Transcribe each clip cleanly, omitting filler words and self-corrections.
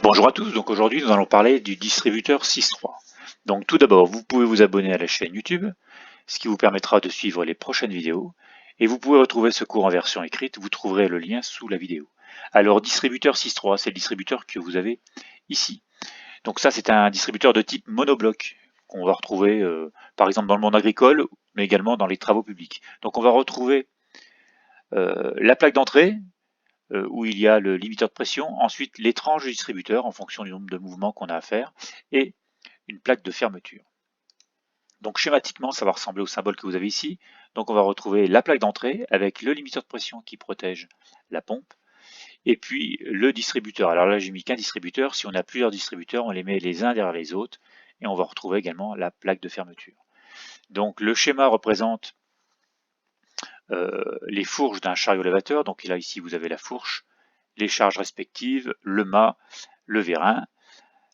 Bonjour à tous, donc aujourd'hui nous allons parler du distributeur 6.3. Donc tout d'abord, vous pouvez vous abonner à la chaîne YouTube, ce qui vous permettra de suivre les prochaines vidéos, et vous pouvez retrouver ce cours en version écrite, vous trouverez le lien sous la vidéo. Alors distributeur 6.3, c'est le distributeur que vous avez ici. Donc ça c'est un distributeur de type monobloc, qu'on va retrouver par exemple dans le monde agricole, mais également dans les travaux publics. Donc on va retrouver la plaque d'entrée, où il y a le limiteur de pression, ensuite les tranches du distributeur en fonction du nombre de mouvements qu'on a à faire, et une plaque de fermeture. Donc schématiquement, ça va ressembler au symbole que vous avez ici. Donc on va retrouver la plaque d'entrée avec le limiteur de pression qui protège la pompe, et puis le distributeur. Alors là, j'ai mis qu'un distributeur. Si on a plusieurs distributeurs, on les met les uns derrière les autres, et on va retrouver également la plaque de fermeture. Donc le schéma représente les fourches d'un chariot élévateur. Donc là, ici, vous avez la fourche, les charges respectives, le mât, le vérin,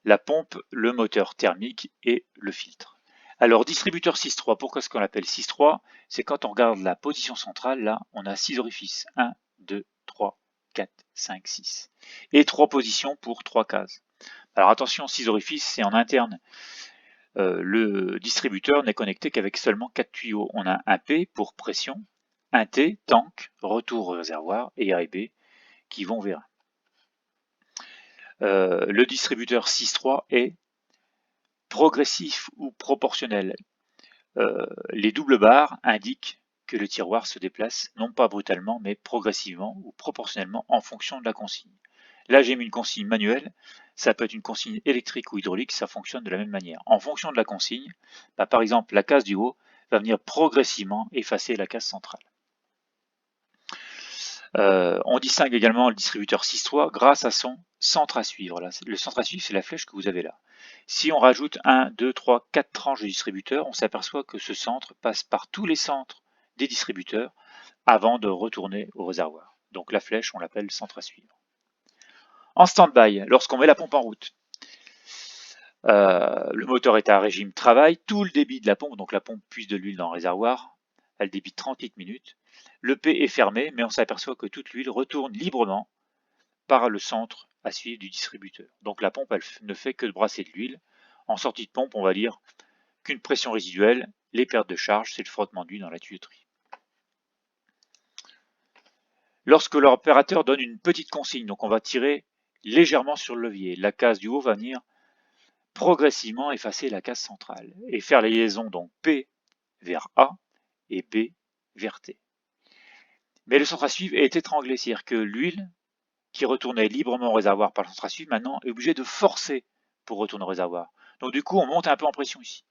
la pompe, le moteur thermique et le filtre. Alors distributeur 6.3, pourquoi est-ce qu'on l'appelle 6.3? C'est quand on regarde la position centrale, là on a 6 orifices, 1, 2, 3, 4, 5, 6. Et 3 positions pour 3 cases. Alors attention, 6 orifices, c'est en interne. Le distributeur n'est connecté qu'avec seulement 4 tuyaux. On a un P pour pression, un T, tank, retour au réservoir, et R et B qui vont vers 1. Le distributeur 6.3 est progressif ou proportionnel. Les doubles barres indiquent que le tiroir se déplace non pas brutalement mais progressivement ou proportionnellement en fonction de la consigne. Là j'ai mis une consigne manuelle, ça peut être une consigne électrique ou hydraulique, ça fonctionne de la même manière. En fonction de la consigne, par exemple la case du haut va venir progressivement effacer la case centrale. On distingue également le distributeur 6.3 grâce à son centre à suivre. Là, le centre à suivre, c'est la flèche que vous avez là. Si on rajoute 1, 2, 3, 4 tranches de distributeur, on s'aperçoit que ce centre passe par tous les centres des distributeurs avant de retourner au réservoir. Donc la flèche, on l'appelle centre à suivre. En stand-by, lorsqu'on met la pompe en route, le moteur est à régime travail, tout le débit de la pompe, donc la pompe puise de l'huile dans le réservoir, elle débite 30 litres minutes. Le P est fermé, mais on s'aperçoit que toute l'huile retourne librement par le centre à suivre du distributeur. Donc la pompe, elle ne fait que de brasser de l'huile. En sortie de pompe, on va dire qu'une pression résiduelle, les pertes de charge, c'est le frottement d'huile dans la tuyauterie. Lorsque l'opérateur donne une petite consigne, donc on va tirer légèrement sur le levier, la case du haut va venir progressivement effacer la case centrale et faire la liaison donc P vers A et B vers T. Mais le centre à suivre est étranglé, c'est-à-dire que l'huile qui retournait librement au réservoir par le centre à suivre, maintenant est obligé de forcer pour retourner au réservoir. Donc du coup, on monte un peu en pression ici.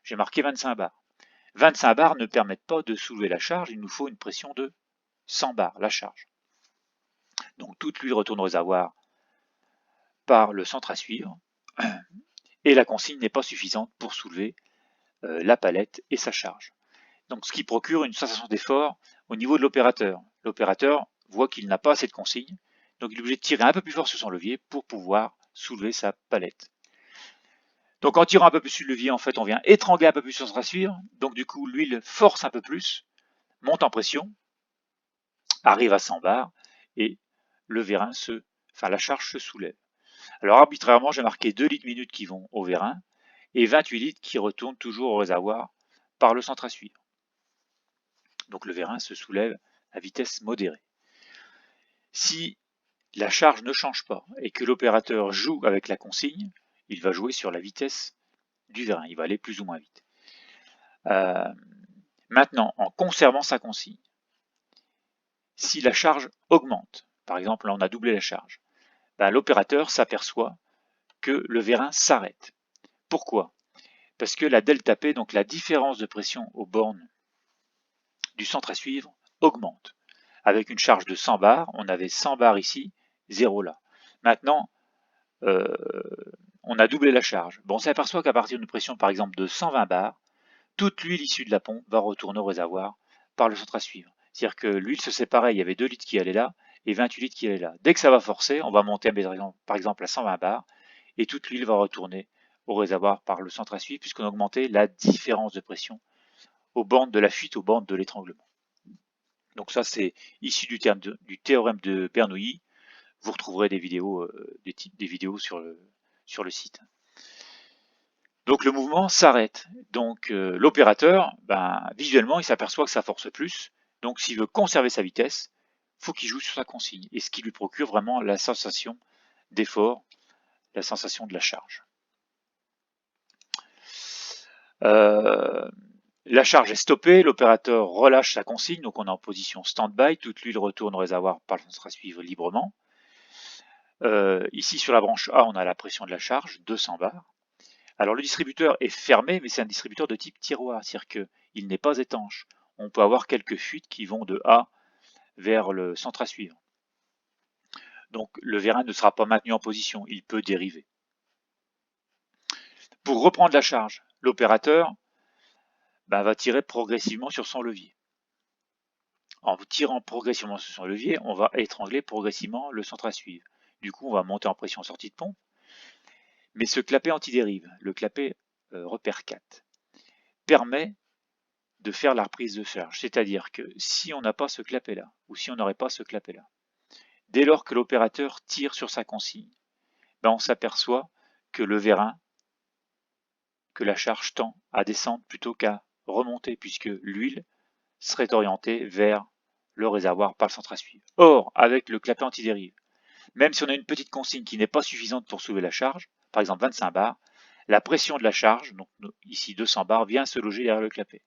J'ai marqué 25 bars. 25 bars ne permettent pas de soulever la charge, il nous faut une pression de 100 bars, la charge. Donc toute l'huile retourne au réservoir par le centre à suivre, et la consigne n'est pas suffisante pour soulever la palette et sa charge. Donc ce qui procure une sensation d'effort au niveau de l'opérateur. L'opérateur voit qu'il n'a pas assez de consigne, donc il est obligé de tirer un peu plus fort sur son levier pour pouvoir soulever sa palette. Donc en tirant un peu plus sur le levier, en fait, on vient étrangler un peu plus sur son suivre. Donc du coup, l'huile force un peu plus, monte en pression, arrive à 100 bars et le vérin la charge se soulève. Alors arbitrairement, j'ai marqué 2 litres minute qui vont au vérin et 28 litres qui retournent toujours au réservoir par le centre à suivre. Donc le vérin se soulève à vitesse modérée. Si la charge ne change pas et que l'opérateur joue avec la consigne, il va jouer sur la vitesse du vérin, il va aller plus ou moins vite. Maintenant, en conservant sa consigne, si la charge augmente, par exemple là on a doublé la charge, l'opérateur s'aperçoit que le vérin s'arrête. Pourquoi? Parce que la delta P, donc la différence de pression aux bornes du centre à suivre, augmente. Avec une charge de 100 bars, on avait 100 bars ici, 0 là. Maintenant, on a doublé la charge. Bon, on s'aperçoit qu'à partir d'une pression par exemple de 120 bars, toute l'huile issue de la pompe va retourner au réservoir par le centre à suivre. C'est-à-dire que l'huile se séparait, il y avait 2 litres qui allaient là et 28 litres qui allaient là. Dès que ça va forcer, on va monter par exemple à 120 bars et toute l'huile va retourner au réservoir par le centre à suivre puisqu'on a augmenté la différence de pression aux bornes de la fuite, aux bornes de l'étranglement. Donc ça c'est issu du théorème de Bernoulli. vous retrouverez des vidéos, des vidéos sur le site. Donc le mouvement s'arrête. Donc l'opérateur, visuellement, il s'aperçoit que ça force plus. Donc s'il veut conserver sa vitesse, faut qu'il joue sur sa consigne. Et ce qui lui procure vraiment la sensation d'effort, la sensation de la charge. La charge est stoppée, l'opérateur relâche sa consigne, donc on est en position stand-by, toute l'huile retourne au réservoir par le centre à suivre librement. Ici sur la branche A, on a la pression de la charge, 200 bars. Alors le distributeur est fermé, mais c'est un distributeur de type tiroir, c'est-à-dire qu'il n'est pas étanche. On peut avoir quelques fuites qui vont de A vers le centre à suivre. Donc le vérin ne sera pas maintenu en position, il peut dériver. Pour reprendre la charge, l'opérateur va tirer progressivement sur son levier. En tirant progressivement sur son levier, on va étrangler progressivement le centre à suivre. Du coup, on va monter en pression en sortie de pompe. Mais ce clapet antidérive, le clapet repère 4, permet de faire la reprise de charge. C'est-à-dire que si on n'a pas ce clapet-là, ou si on n'aurait pas ce clapet-là, dès lors que l'opérateur tire sur sa consigne, on s'aperçoit que le vérin, que la charge tend à descendre plutôt qu'à remonter, puisque l'huile serait orientée vers le réservoir par le centre à suivre. Or, avec le clapet antidérive, même si on a une petite consigne qui n'est pas suffisante pour soulever la charge, par exemple 25 bars, la pression de la charge, donc ici 200 bars, vient se loger derrière le clapet.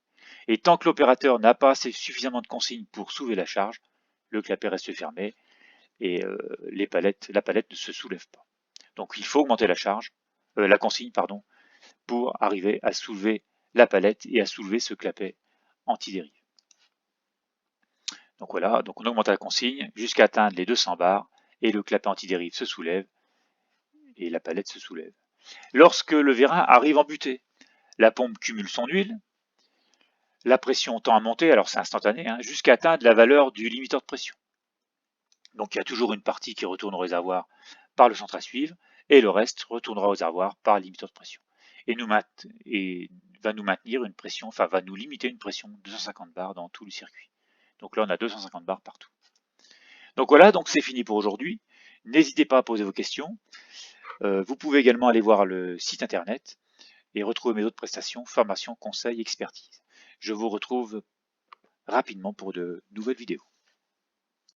Et tant que l'opérateur n'a pas suffisamment de consignes pour soulever la charge, le clapet reste fermé et la palette ne se soulève pas. Donc il faut augmenter la consigne, pour arriver à soulever la palette et à soulever ce clapet antidérive. Donc voilà, donc on augmente la consigne jusqu'à atteindre les 200 bars et le clapet antidérive se soulève et la palette se soulève. Lorsque le vérin arrive en butée, la pompe cumule son huile, la pression tend à monter, alors c'est instantané, jusqu'à atteindre la valeur du limiteur de pression. Donc il y a toujours une partie qui retourne au réservoir par le centre à suivre et le reste retournera au réservoir par le limiteur de pression. Et va nous maintenir une pression, va nous limiter une pression de 250 bars dans tout le circuit. Donc là on a 250 bars partout. Donc voilà, donc c'est fini pour aujourd'hui. N'hésitez pas à poser vos questions. Vous pouvez également aller voir le site internet et retrouver mes autres prestations, formations, conseils, expertise. Je vous retrouve rapidement pour de nouvelles vidéos.